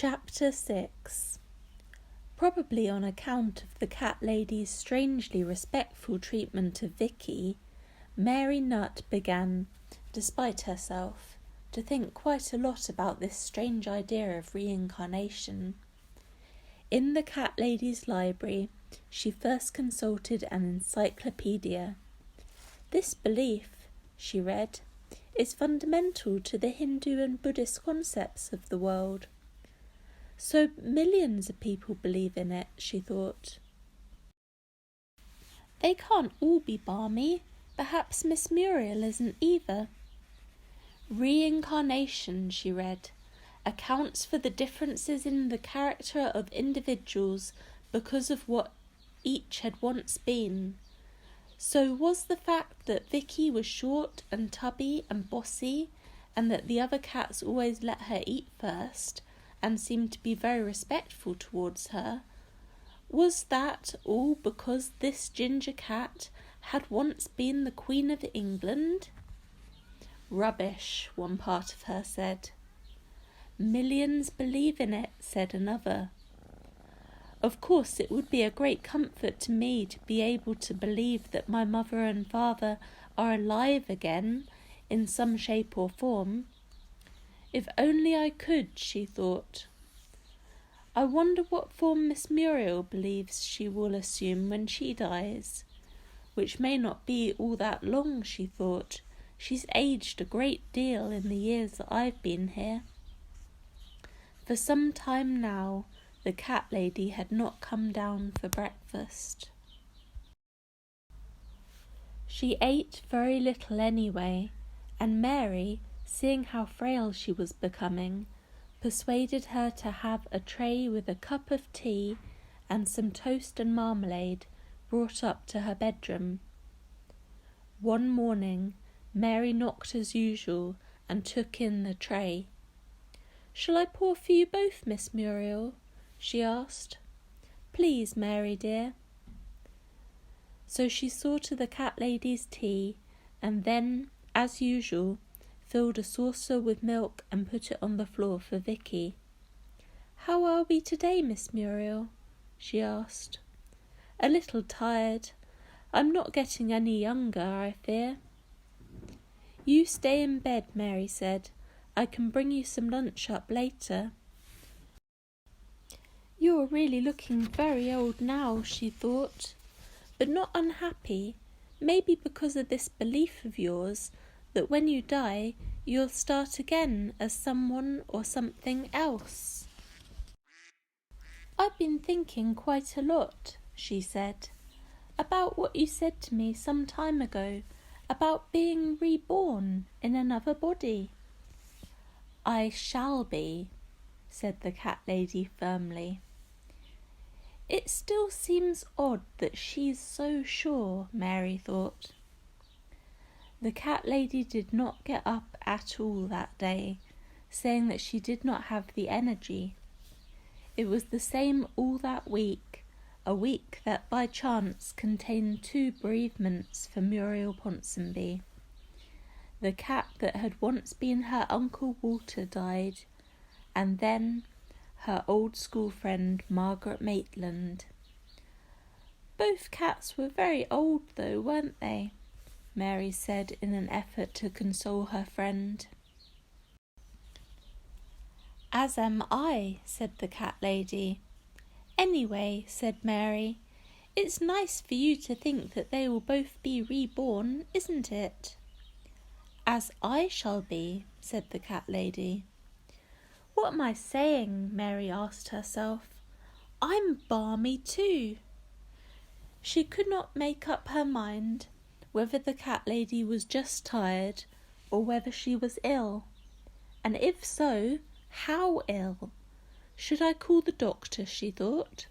Chapter 6. Probably on account of the Catlady's strangely respectful treatment of Vicky, Mary Nutt began, despite herself, to think quite a lot about this strange idea of reincarnation. In the Catlady's library, she first consulted an encyclopedia. This belief, she read, is fundamental to the Hindu and Buddhist concepts of the world. So millions of people believe in it, she thought. They can't all be balmy. Perhaps Miss Muriel isn't either. Reincarnation, she read, accounts for the differences in the character of individuals because of what each had once been. So was the fact that Vicky was short and tubby and bossy, and that the other cats always let her eat first, and seemed to be very respectful towards her, was that all because this ginger cat had once been the Queen of England? Rubbish, one part of her said. Millions believe in it, said another. Of course it would be a great comfort to me to be able to believe that my mother and father are alive again, in some shape or form. If only I could, she thought. I wonder what form Miss Muriel believes she will assume when she dies, which may not be all that long, she thought. She's aged a great deal in the years that I've been here. For some time now, the Catlady had not come down for breakfast. She ate very little anyway, and Mary, seeing how frail she was becoming, persuaded her to have a tray with a cup of tea and some toast and marmalade brought up to her bedroom. One morning, Mary knocked as usual and took in the tray. "Shall I pour for you both, Miss Muriel?" she asked. "Please, Mary dear." So she saw to the Catlady's tea, and then, as usual, filled a saucer with milk and put it on the floor for Vicky. "How are we today, Miss Muriel?" she asked. "A little tired. I'm not getting any younger, I fear." "You stay in bed," Mary said. "I can bring you some lunch up later." "You're really looking very old now," she thought, "but not unhappy. Maybe because of this belief of yours that when you die, you'll start again as someone or something else." "I've been thinking quite a lot," she said, "about what you said to me some time ago, about being reborn in another body." "I shall be," said the Catlady firmly. It still seems odd that she's so sure, Mary thought. The Catlady did not get up at all that day, saying that she did not have the energy. It was the same all that week, a week that by chance contained 2 bereavements for Muriel Ponsonby. The cat that had once been her Uncle Walter died, and then her old school friend Margaret Maitland. "Both cats were very old though, weren't they?" Mary said in an effort to console her friend. "As am I," said the Catlady. "Anyway," said Mary, "it's nice for you to think that they will both be reborn, isn't it?" "As I shall be," said the Catlady. "What am I saying?" Mary asked herself. "I'm balmy too." She could not make up her mind whether the Catlady was just tired or whether she was ill. And if so, how ill? Should I call the doctor, she thought.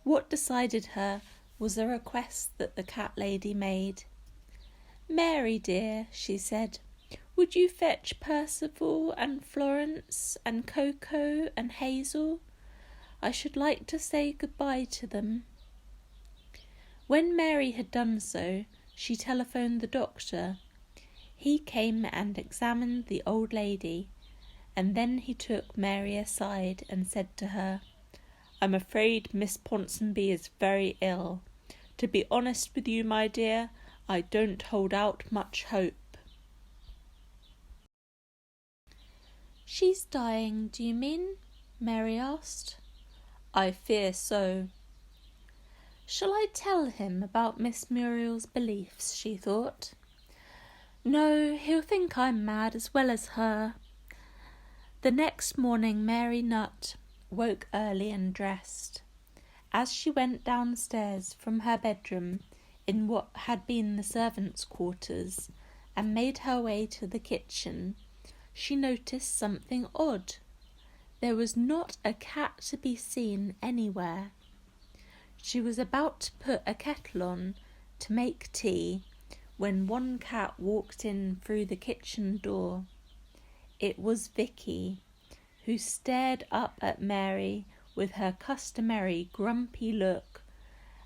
What decided her was a request that the Catlady made. "Mary dear," she said, "would you fetch Percival and Florence and Coco and Hazel? I should like to say goodbye to them." When Mary had done so, she telephoned the doctor. He came and examined the old lady, and then he took Mary aside and said to her, "I'm afraid Miss Ponsonby is very ill. To be honest with you, my dear, I don't hold out much hope." "She's dying, do you mean?" Mary asked. "I fear so." "Shall I tell him about Miss Muriel's beliefs?" she thought. "No, he'll think I'm mad as well as her." The next morning Mary Nutt woke early and dressed. As she went downstairs from her bedroom in what had been the servants' quarters and made her way to the kitchen, she noticed something odd. There was not a cat to be seen anywhere. She was about to put a kettle on to make tea when one cat walked in through the kitchen door. It was Vicky, who stared up at Mary with her customary grumpy look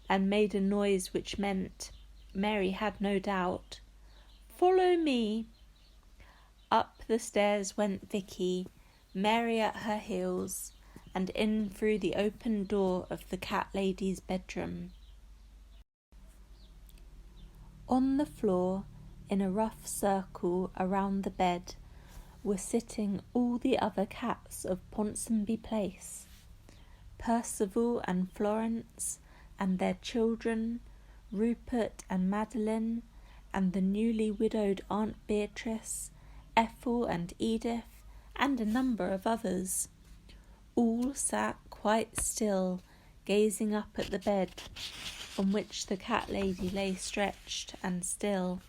and made a noise which meant, Mary had no doubt, "Follow me." Up the stairs went Vicky, Mary at her heels, and in through the open door of the Catlady's bedroom. On the floor, in a rough circle around the bed, were sitting all the other cats of Ponsonby Place. Percival and Florence and their children, Rupert and Madeline, and the newly widowed Aunt Beatrice, Ethel and Edith, and a number of others. All sat quite still, gazing up at the bed on which the Catlady lay stretched and still.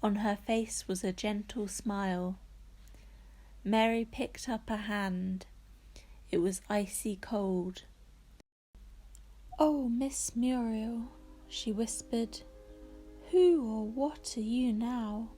On her face was a gentle smile. Mary picked up a hand. It was icy cold. "Oh, Miss Muriel," she whispered, "who or what are you now?"